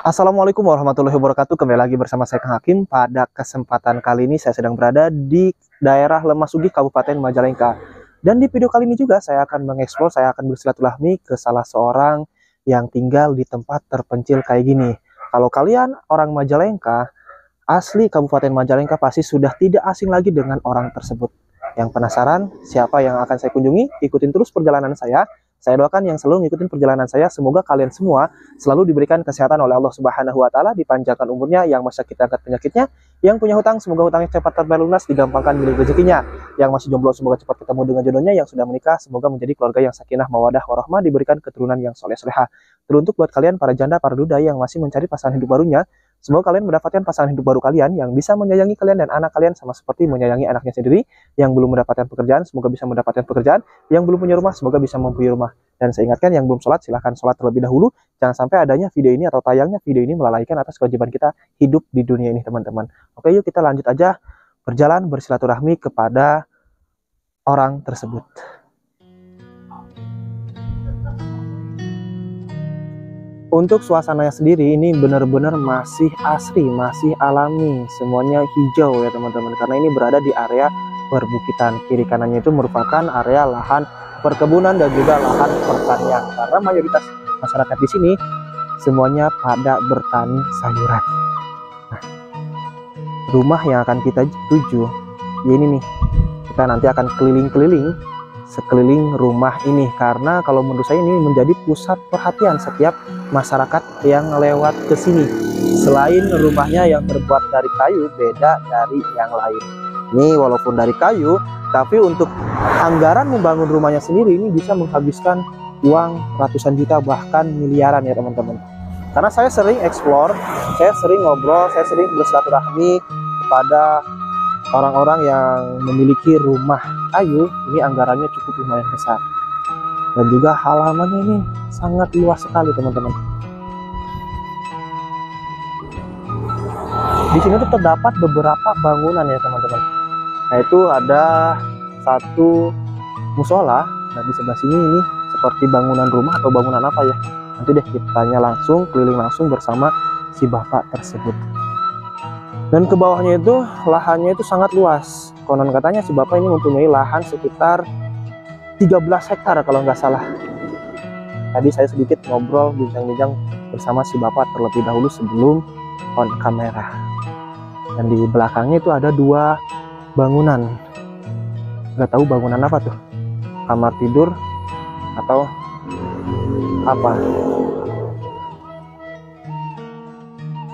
Assalamualaikum warahmatullahi wabarakatuh. Kembali lagi bersama saya Kang Hakim. Pada kesempatan kali ini saya sedang berada di daerah Lemasugi, Kabupaten Majalengka. Dan di video kali ini juga saya akan mengeksplor, saya akan bersilaturahmi ke salah seorang yang tinggal di tempat terpencil kayak gini. Kalau kalian orang Majalengka, asli Kabupaten Majalengka, pasti sudah tidak asing lagi dengan orang tersebut. Yang penasaran siapa yang akan saya kunjungi? Ikutin terus perjalanan saya. Saya doakan yang selalu ngikutin perjalanan saya, semoga kalian semua selalu diberikan kesehatan oleh Allah Subhanahu wa taala, dipanjangkan umurnya, yang masih kita angkat penyakitnya, yang punya hutang semoga hutangnya cepat terbayar lunas, digampangkan milik rezekinya, yang masih jomblo semoga cepat ketemu dengan jodohnya, yang sudah menikah semoga menjadi keluarga yang sakinah mawadah warahmah, diberikan keturunan yang soleh solehah. Teruntuk buat kalian para janda, para duda yang masih mencari pasangan hidup barunya, semoga kalian mendapatkan pasangan hidup baru kalian yang bisa menyayangi kalian dan anak kalian sama seperti menyayangi anaknya sendiri. Yang belum mendapatkan pekerjaan semoga bisa mendapatkan pekerjaan, yang belum punya rumah semoga bisa mempunyai rumah. Dan saya ingatkan yang belum sholat silahkan sholat terlebih dahulu. Jangan sampai adanya video ini atau tayangnya video ini melalaikan atas kewajiban kita hidup di dunia ini, teman-teman. Oke, yuk kita lanjut aja berjalan bersilaturahmi kepada orang tersebut. Untuk suasananya sendiri ini benar-benar masih asri, masih alami, semuanya hijau ya teman-teman. Karena ini berada di area perbukitan, kiri kanannya itu merupakan area lahan perkebunan dan juga lahan pertanian. Karena mayoritas masyarakat di sini semuanya pada bertani sayuran. Nah, rumah yang akan kita tuju, ya ini nih, kita nanti akan keliling-keliling sekeliling rumah ini, karena kalau menurut saya ini menjadi pusat perhatian setiap masyarakat yang lewat ke sini. Selain rumahnya yang terbuat dari kayu, beda dari yang lain. Ini walaupun dari kayu, tapi untuk anggaran membangun rumahnya sendiri ini bisa menghabiskan uang ratusan juta bahkan miliaran ya teman-teman. Karena saya sering explore, saya sering ngobrol, saya sering bersilaturahmi kepada orang-orang yang memiliki rumah kayu, ini anggarannya cukup lumayan besar. Dan juga halamannya ini sangat luas sekali teman-teman. Di sini tuh terdapat beberapa bangunan ya teman-teman. Nah itu ada satu musola. Nah di sebelah sini ini seperti bangunan rumah atau bangunan apa ya? Nanti deh kita tanya langsung, keliling langsung bersama si bapak tersebut. Dan ke bawahnya itu lahannya itu sangat luas. Konon katanya si bapak ini mempunyai lahan sekitar 13 hektar kalau nggak salah. Tadi saya sedikit ngobrol bincang-bincang bersama si bapak terlebih dahulu sebelum on kamera. Dan di belakangnya itu ada dua bangunan. Nggak tahu bangunan apa tuh. Kamar tidur atau apa.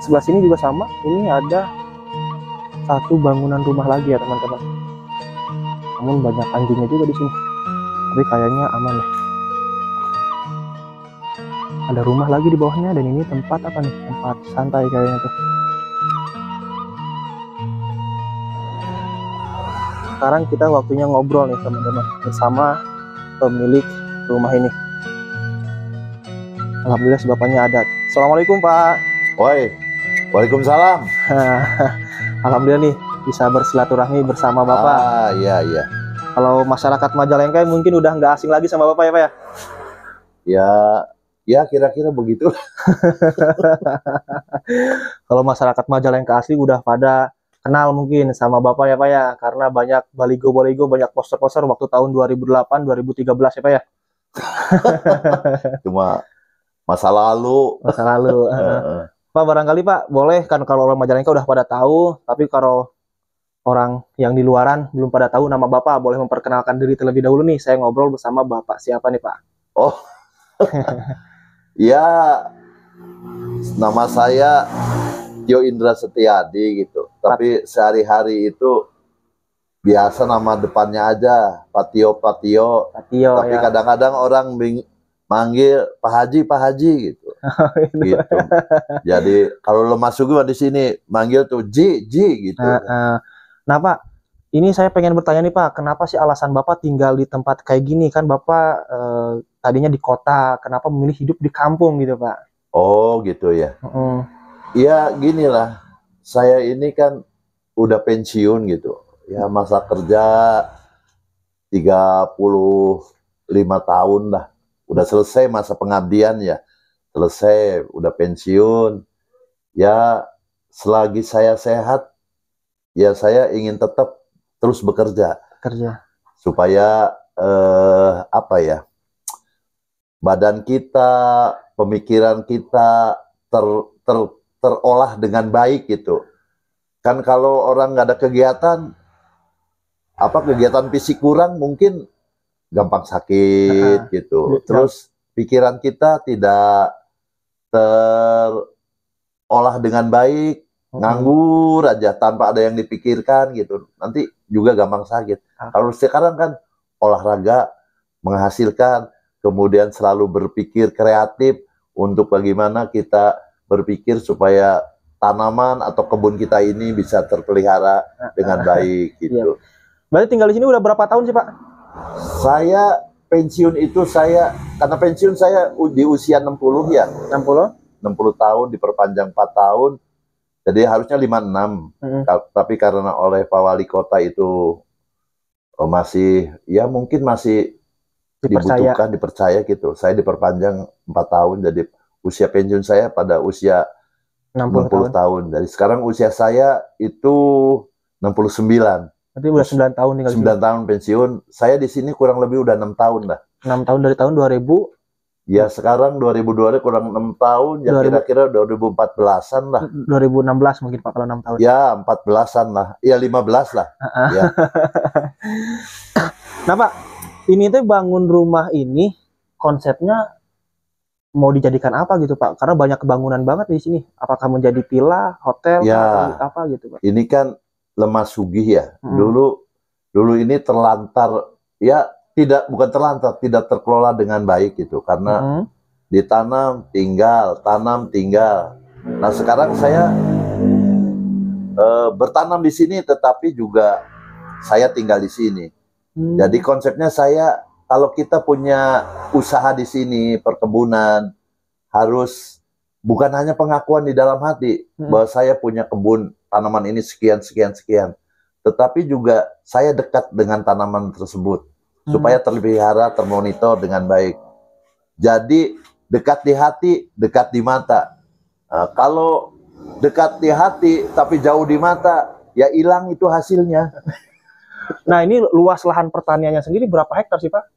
Sebelah sini juga sama. Ini ada satu bangunan rumah lagi ya teman-teman. Namun banyak anjingnya juga di sini. Tapi kayaknya aman ya. Ada rumah lagi di bawahnya dan ini tempat apa nih? Tempat santai kayaknya tuh. Sekarang kita waktunya ngobrol nih teman-teman bersama pemilik rumah ini. Alhamdulillah si bapaknya ada. Assalamualaikum Pak. Woi, waalaikumsalam. Alhamdulillah nih bisa bersilaturahmi bersama Bapak. Iya. Kalau masyarakat Majalengka mungkin udah nggak asing lagi sama Bapak ya Pak ya? Ya kira-kira begitu. Kalau masyarakat Majalengka asli udah pada kenal mungkin sama Bapak ya Pak ya? Karena banyak baligo-baligo, banyak poster-poster waktu tahun 2008, 2013 ya Pak ya? Cuma masa lalu. Masa lalu. Pak barangkali Pak boleh kan, kalau orang Majalengka udah pada tahu, tapi kalau orang yang di luaran belum pada tahu nama Bapak, boleh memperkenalkan diri terlebih dahulu nih. Saya ngobrol bersama Bapak siapa nih Pak? Oh, ya nama saya Tio Indra Setiadi gitu. Tapi sehari-hari itu biasa nama depannya aja Patio. Patio Tapi ya. kadang-kadang orang manggil Pak Haji gitu. Gitu. Jadi kalau Lemasugi di sini manggil tuh Ji gitu. Nah Pak, ini saya pengen bertanya nih Pak, kenapa sih alasan Bapak tinggal di tempat kayak gini? Kan Bapak tadinya di kota, kenapa memilih hidup di kampung gitu Pak? Oh gitu ya. Ya ginilah, saya ini kan udah pensiun gitu. Ya masa kerja 35 tahun lah. Udah selesai masa pengabdian ya. Selesai, udah pensiun. Ya, selagi saya sehat, ya saya ingin tetap terus bekerja Kerja. supaya apa ya, badan kita, pemikiran kita ter, ter, terolah dengan baik gitu. Kan kalau orang nggak ada kegiatan, apa kegiatan fisik kurang, mungkin gampang sakit gitu. Terus pikiran kita tidak terolah dengan baik, nganggur aja tanpa ada yang dipikirkan gitu. Nanti juga gampang sakit. Kalau sekarang kan olahraga menghasilkan, kemudian selalu berpikir kreatif untuk bagaimana kita berpikir supaya tanaman atau kebun kita ini bisa terpelihara dengan baik gitu. Berarti tinggal di sini udah berapa tahun sih Pak? Saya pensiun itu karena pensiun saya di usia 60 ya. 60 tahun diperpanjang 4 tahun. Jadi harusnya 56. Tapi karena oleh Pak Wali Kota itu masih ya mungkin masih dipercaya gitu. Saya diperpanjang 4 tahun, jadi usia pensiun saya pada usia 60 tahun. Jadi sekarang usia saya itu 69. Berarti udah 9 tahun tinggal 9 tahun pensiun. Saya di sini kurang lebih udah 6 tahun lah. 6 tahun dari tahun 2000. Ya sekarang 2002 kurang 6 tahun, ya kira-kira 2014-an lah. 2016 mungkin Pak kalau 6 tahun. Ya 14-an lah, ya 15 lah. Ya. Nah Pak, ini tuh bangun rumah ini konsepnya mau dijadikan apa gitu Pak? Karena banyak kebangunan banget di sini. Apakah menjadi villa, hotel, ya, atau apa gitu Pak? Ini kan Lemah Sugih ya. Dulu ini terlantar, ya bukan terlantar, tidak terkelola dengan baik gitu. Karena ditanam tinggal, tanam tinggal. Nah sekarang saya bertanam di sini, tetapi juga saya tinggal di sini. Jadi konsepnya saya, kalau kita punya usaha di sini, perkebunan, harus bukan hanya pengakuan di dalam hati bahwa saya punya kebun tanaman ini sekian, tetapi juga saya dekat dengan tanaman tersebut supaya terpelihara, termonitor dengan baik. Jadi dekat di hati, dekat di mata. Nah, kalau dekat di hati tapi jauh di mata, ya hilang itu hasilnya. Nah ini luas lahan pertaniannya sendiri berapa hektar sih Pak?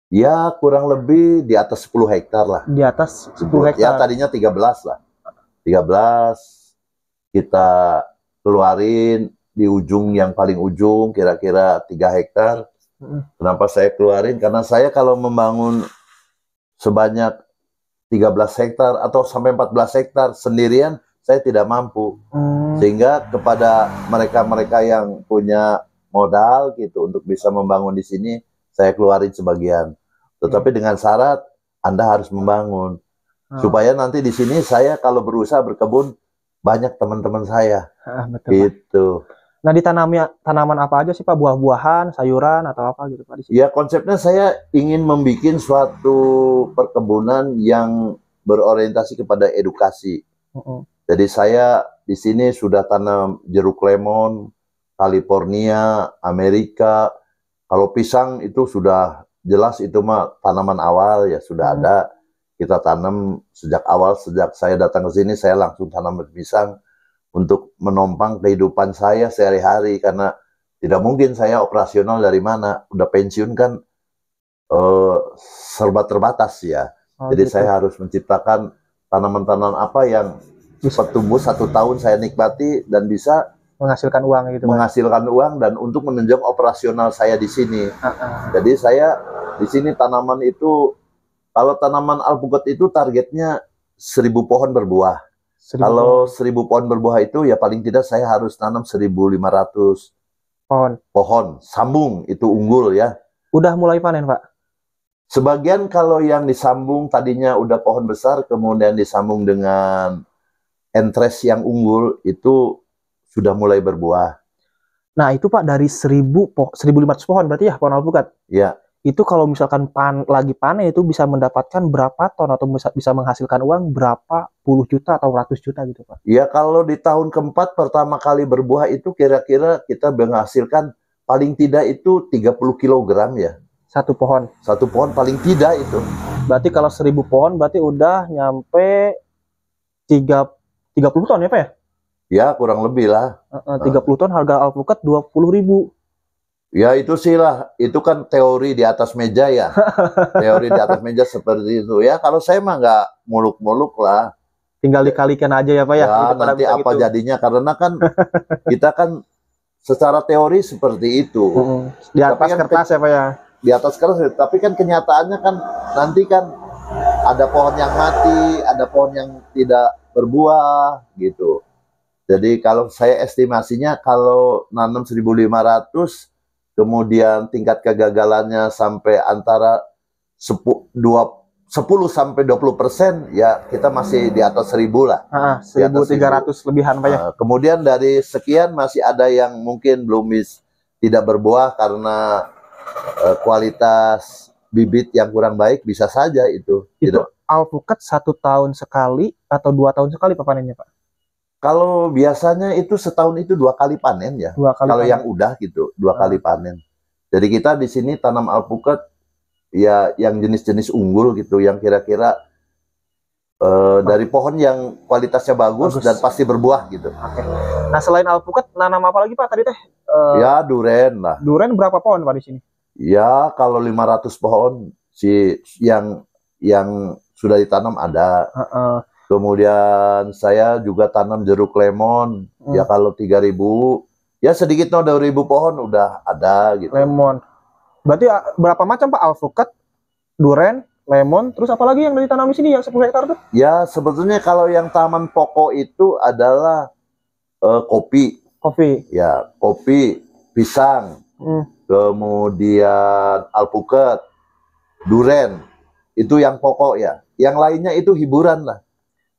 Ya kurang lebih di atas 10 hektar lah. Di atas 10 hektar. Ya tadinya 13 lah. 13 kita keluarin di ujung, yang paling ujung kira-kira 3 hektar. Kenapa saya keluarin? Karena saya kalau membangun sebanyak 13 hektar atau sampai 14 hektar sendirian, saya tidak mampu. Sehingga kepada mereka-mereka yang punya modal gitu untuk bisa membangun di sini, saya keluarin sebagian. Tetapi dengan syarat Anda harus membangun. Supaya nanti di sini saya kalau berusaha berkebun, banyak teman-teman saya. Betul, gitu. Pak. Nah tanaman apa aja sih Pak? Buah-buahan, sayuran atau apa gitu Pak di sini? Ya konsepnya saya ingin membuat suatu perkebunan yang berorientasi kepada edukasi. Jadi saya di sini sudah tanam jeruk lemon, California, Amerika. Kalau pisang itu sudah jelas, itu mah tanaman awal ya sudah ada. Kita tanam sejak awal, sejak saya datang ke sini saya langsung tanam pisang untuk menopang kehidupan saya sehari-hari, karena tidak mungkin saya operasional dari mana, udah pensiun kan serba terbatas ya. Jadi gitu. Saya harus menciptakan tanaman-tanaman apa yang tumbuh 1 tahun saya nikmati dan bisa menghasilkan uang gitu. Menghasilkan uang dan untuk menunjang operasional saya di sini. Jadi saya di sini tanaman itu, kalau tanaman alpukat itu targetnya 1000 pohon berbuah. Kalau 1000 pohon berbuah itu ya paling tidak saya harus tanam 1500 pohon. Sambung itu unggul ya. Udah mulai panen Pak? Sebagian kalau yang disambung tadinya udah pohon besar, kemudian disambung dengan entres yang unggul, itu sudah mulai berbuah. Nah itu Pak dari 1500 pohon berarti ya pohon alpukat? Ya. Itu kalau misalkan lagi panen itu bisa mendapatkan berapa ton atau bisa menghasilkan uang berapa puluh juta atau ratus juta gitu Pak? Ya kalau di tahun keempat pertama kali berbuah itu kira-kira kita menghasilkan paling tidak itu 30 kg ya. Satu pohon? Satu pohon paling tidak itu. Berarti kalau 1000 pohon berarti udah nyampe 30 30 ton ya Pak ya? Ya kurang lebih lah. 30 ton harga alpukat 20.000. Ya itu sih lah, itu kan teori di atas meja ya. Teori di atas meja seperti itu. Ya kalau saya mah nggak muluk-muluk lah. Tinggal dikalikan aja ya Pak ya. Ya nanti apa gitu. jadinya, karena kan kita kan secara teori seperti itu. Di atas kan kertas ya Pak ya? Di atas kertas, tapi kan kenyataannya kan nanti kan ada pohon yang mati, ada pohon yang tidak berbuah gitu. Jadi kalau saya estimasinya kalau nanam 1.500, kemudian tingkat kegagalannya sampai antara 10 sampai 20%, ya kita masih di atas 1.000 lah. 1.300 lebihan Pak ya. Kemudian dari sekian masih ada yang mungkin tidak berbuah karena kualitas bibit yang kurang baik, bisa saja itu. Itu alpukat 1 tahun sekali atau 2 tahun sekali Pak panennya Pak? Kalau biasanya itu setahun itu 2 kali panen ya. Kalau yang udah gitu 2 kali panen. Jadi kita di sini tanam alpukat ya yang jenis-jenis unggul gitu, yang kira-kira dari pohon yang kualitasnya bagus dan pasti berbuah gitu. Nah selain alpukat nanam apa lagi Pak tadi teh? Ya duren lah. Duren berapa pohon Pak di sini? Ya kalau 500 pohon sih yang sudah ditanam ada. Kemudian saya juga tanam jeruk lemon, ya kalau 3.000, ya sedikit 2.000 pohon udah ada gitu. Lemon. Berarti berapa macam Pak? Alpukat, duren, lemon, terus apa lagi yang ditanam di sini yang 10 hektar tuh? Ya sebetulnya kalau yang taman pokok itu adalah kopi. Kopi. Ya kopi, pisang, kemudian alpukat, duren, itu yang pokok ya. Yang lainnya itu hiburan lah.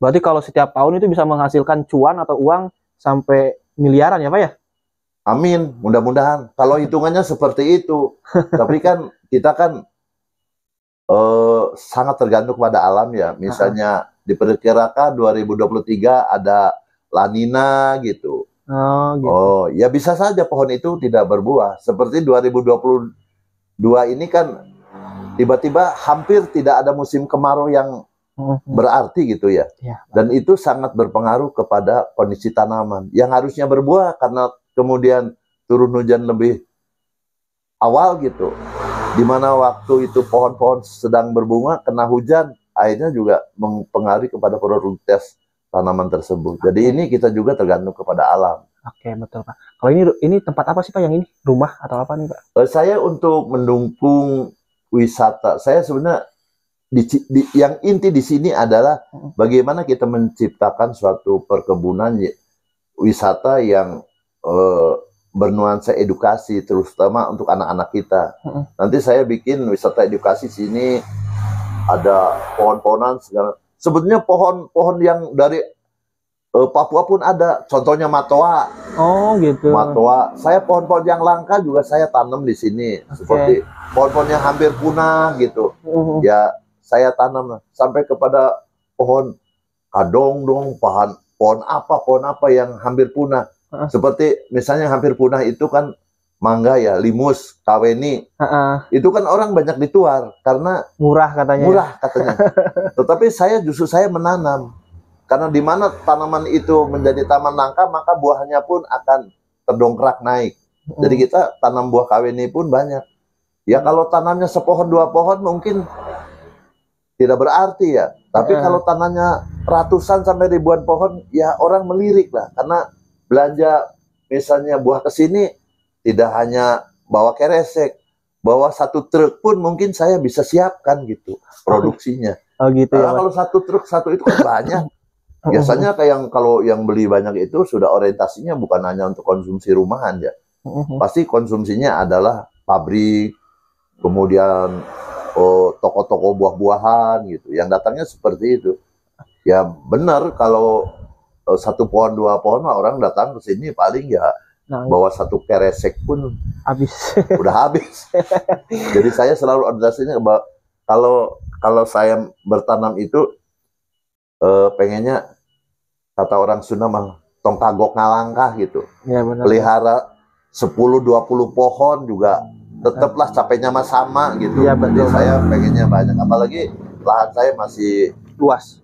Berarti kalau setiap tahun itu bisa menghasilkan cuan atau uang sampai miliaran ya Pak ya? Amin, mudah-mudahan. Kalau hitungannya seperti itu. Tapi kan kita kan sangat tergantung pada alam ya. Misalnya diperkirakan 2023 ada La Nina gitu. Oh, ya bisa saja pohon itu tidak berbuah. Seperti 2022 ini kan tiba-tiba hampir tidak ada musim kemarau yang berarti gitu ya. Dan itu sangat berpengaruh kepada kondisi tanaman yang harusnya berbuah karena kemudian turun hujan lebih awal gitu. Dimana waktu itu pohon-pohon sedang berbunga, kena hujan, akhirnya juga mempengaruhi kepada produktivitas tanaman tersebut. Jadi ini kita juga tergantung kepada alam. Oke, betul Pak. Kalau ini tempat apa sih Pak yang ini? Rumah atau apa nih Pak? Saya untuk mendukung wisata. Saya sebenarnya yang inti di sini adalah bagaimana kita menciptakan suatu perkebunan wisata yang bernuansa edukasi, terutama untuk anak-anak kita. Nanti saya bikin wisata edukasi sini, ada pohon-pohonan segala. Sebetulnya pohon-pohon yang dari Papua pun ada, contohnya matoa. Oh gitu. Matoa. Saya pohon-pohon yang langka juga saya tanam di sini, seperti pohon-pohon yang hampir punah gitu. Ya saya tanam sampai kepada pohon kadong dong, pohon apa yang hampir punah. Seperti misalnya hampir punah itu kan mangga ya, limus, kaweni. Itu kan orang banyak dituar karena murah katanya. Murah katanya. Tetapi justru saya menanam. Karena di mana tanaman itu menjadi taman langka, maka buahnya pun akan terdongkrak naik. Jadi kita tanam buah kaweni pun banyak. Ya kalau tanamnya sepohon 2 pohon mungkin tidak berarti ya. Tapi kalau tanamnya ratusan sampai ribuan pohon, ya orang melirik lah. Karena belanja misalnya buah ke sini tidak hanya bawa keresek, bawa 1 truk pun mungkin saya bisa siapkan gitu produksinya. Oh gitu ya. Kalau 1 truk 1 itu kan banyak. Biasanya kayak kalau yang beli banyak itu sudah orientasinya bukan hanya untuk konsumsi rumahan ya. Pasti konsumsinya adalah pabrik, kemudian toko-toko buah-buahan gitu. Yang datangnya seperti itu. Ya benar kalau 1 pohon 2 pohon orang datang ke sini paling ya bawa 1 keresek pun habis. Udah habis. Jadi saya selalu orientasinya kalau saya bertanam itu pengennya kata orang Sunda mah tong kagok ngalangkah gitu. Ya, benar. Pelihara 10-20 pohon juga tetaplah capeknya mah sama gitu. Ya, betul. Jadi saya pengennya banyak, apalagi lahan saya masih luas.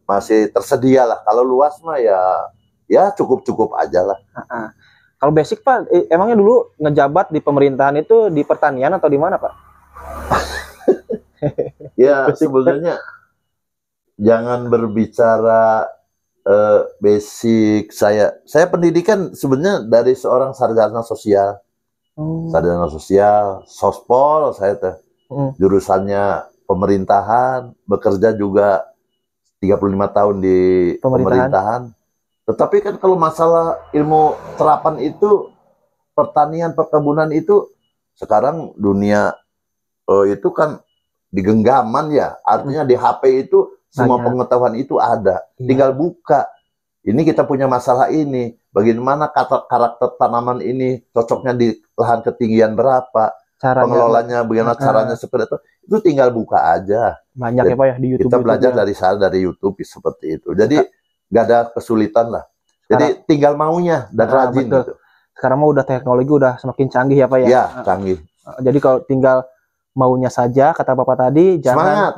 masih tersedia lah. Kalau luas mah ya cukup aja lah. Kalau basic Pak, emangnya dulu ngejabat di pemerintahan itu di pertanian atau di mana Pak? Ya sebenarnya jangan berbicara basic. Saya pendidikan sebenarnya dari seorang sarjana sosial. Sarjana sosial, sospol saya teh. Jurusannya pemerintahan, bekerja juga 35 tahun di pemerintahan. Tetapi kan kalau masalah ilmu terapan itu, pertanian, perkebunan itu, sekarang dunia itu kan di genggaman ya. Artinya di HP itu semua pengetahuan itu ada. Tinggal buka. Ini kita punya masalah ini. Bagaimana karakter tanaman ini cocoknya di lahan ketinggian berapa, pengelolanya bagaimana caranya seperti itu tinggal buka aja. Banyak ya Pak ya di YouTube. Kita belajar dari YouTube seperti itu. Jadi nggak ada kesulitan lah. Jadi tinggal maunya dan rajin. Gitu. Sekarang mah udah teknologi udah semakin canggih ya Pak ya. Ya canggih. Jadi kalau tinggal maunya saja kata Bapak tadi, semangat.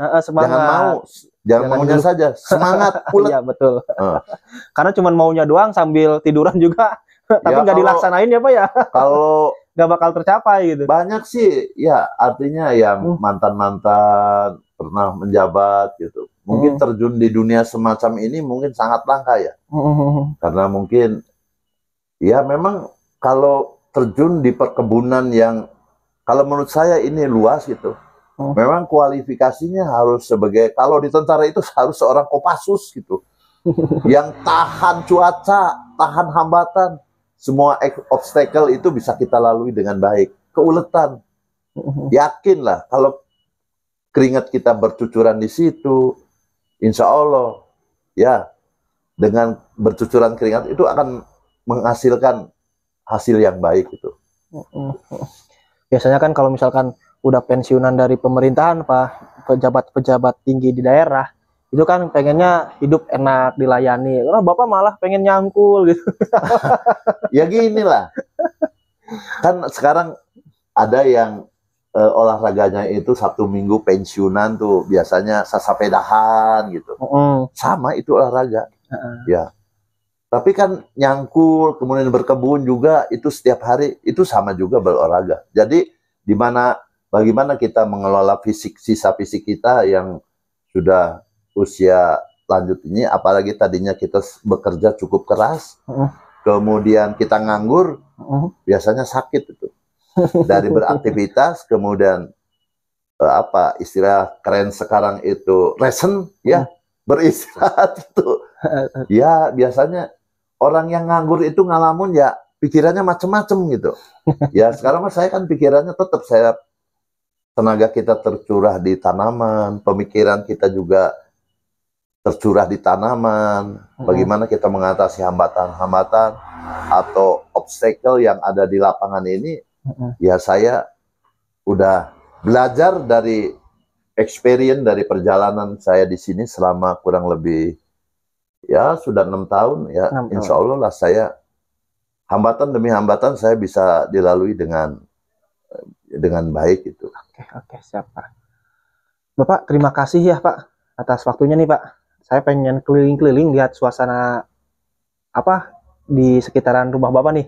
Jangan maunya saja, semangat pula. Iya betul. Karena cuma maunya doang sambil tiduran juga, tapi nggak dilaksanain ya Pak ya. Kalau nggak bakal tercapai gitu. Banyak sih, ya artinya yang mantan-mantan pernah menjabat gitu. Mungkin terjun di dunia semacam ini mungkin sangat langka ya. Karena mungkin ya memang kalau terjun di perkebunan yang kalau menurut saya ini luas gitu. Memang kualifikasinya harus sebagai, kalau di tentara itu harus seorang Kopassus gitu. Yang tahan cuaca, tahan hambatan. Semua obstacle itu bisa kita lalui dengan baik. Keuletan. Yakinlah kalau keringat kita bercucuran di situ, insya Allah ya dengan bercucuran keringat itu akan menghasilkan hasil yang baik itu. Biasanya kan kalau misalkan udah pensiunan dari pemerintahan Pak, pejabat-pejabat tinggi di daerah, itu kan pengennya hidup enak, dilayani. Karena Bapak malah pengen nyangkul gitu. Ya gini lah. Kan sekarang ada yang olahraganya itu Sabtu Minggu pensiunan tuh biasanya sasapedahan gitu. Sama itu olahraga. Ya. Tapi kan nyangkul, kemudian berkebun juga itu setiap hari itu sama juga berolahraga. Jadi bagaimana kita mengelola sisa fisik kita yang sudah usia lanjut ini, apalagi tadinya kita bekerja cukup keras, kemudian kita nganggur, biasanya sakit itu. Dari beraktivitas, kemudian istilah keren sekarang itu resen, ya beristirahat itu. Ya biasanya orang yang nganggur itu ngalamun ya pikirannya macem-macem gitu. Ya sekarang saya kan pikirannya tetap tenaga kita tercurah di tanaman, pemikiran kita juga tercurah di tanaman. Bagaimana kita mengatasi hambatan-hambatan atau obstacle yang ada di lapangan ini? Ya saya udah belajar dari experience dari perjalanan saya di sini selama kurang lebih ya sudah 6 tahun ya. Insya Allah lah saya hambatan demi hambatan saya bisa dilalui dengan baik itu. Oke, siap Pak. Bapak terima kasih ya Pak atas waktunya nih Pak. Saya pengen keliling-keliling lihat suasana di sekitaran rumah Bapak nih.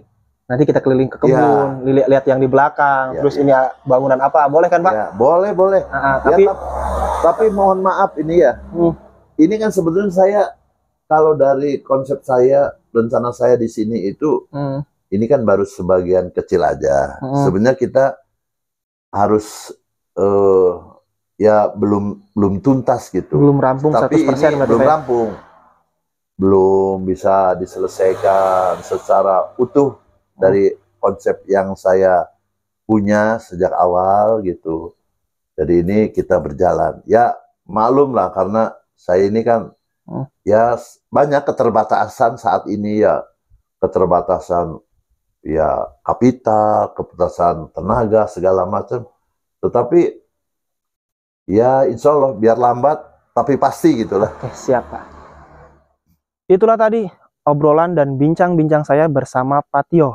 Nanti kita keliling ke kebun, lihat yang di belakang. Terus ini bangunan apa? Boleh kan Pak? Ya, boleh. Tapi mohon maaf ini ya. Ini kan sebetulnya saya kalau dari konsep saya, rencana saya di sini itu, ini kan baru sebagian kecil aja. Sebenarnya kita harus ya belum tuntas gitu. Belum rampung 100%. Tapi ini belum rampung. Belum bisa diselesaikan secara utuh dari konsep yang saya punya sejak awal gitu. Jadi ini kita berjalan. Ya maklum lah karena saya ini kan ya banyak keterbatasan saat ini ya. Keterbatasan ya kapital, keterbatasan tenaga, segala macam. Tetapi ya insya Allah biar lambat tapi pasti gitulah. Oke, siap Pak. Itulah tadi obrolan dan bincang-bincang saya bersama Pak Tio,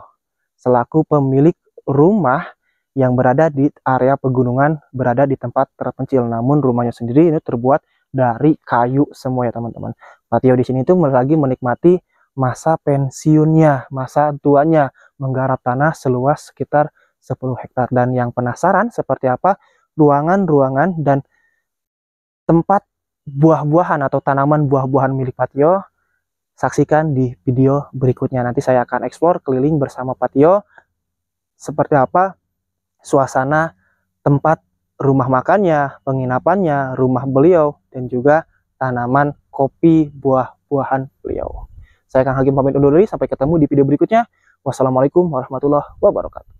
selaku pemilik rumah yang berada di area pegunungan, berada di tempat terpencil. Namun rumahnya sendiri ini terbuat dari kayu semua ya teman-teman. Pak Tio di sini tuh lagi menikmati masa pensiunnya, masa tuanya, menggarap tanah seluas sekitar 10 hektar. Dan yang penasaran seperti apa ruangan-ruangan dan tempat buah-buahan atau tanaman buah-buahan milik Pak Tio, saksikan di video berikutnya. Nanti saya akan eksplor keliling bersama Pak Tio seperti apa suasana tempat rumah makannya, penginapannya, rumah beliau, dan juga tanaman kopi buah-buahan beliau. Saya Kang Hakim pamit undur diri, sampai ketemu di video berikutnya. Wassalamualaikum warahmatullahi wabarakatuh.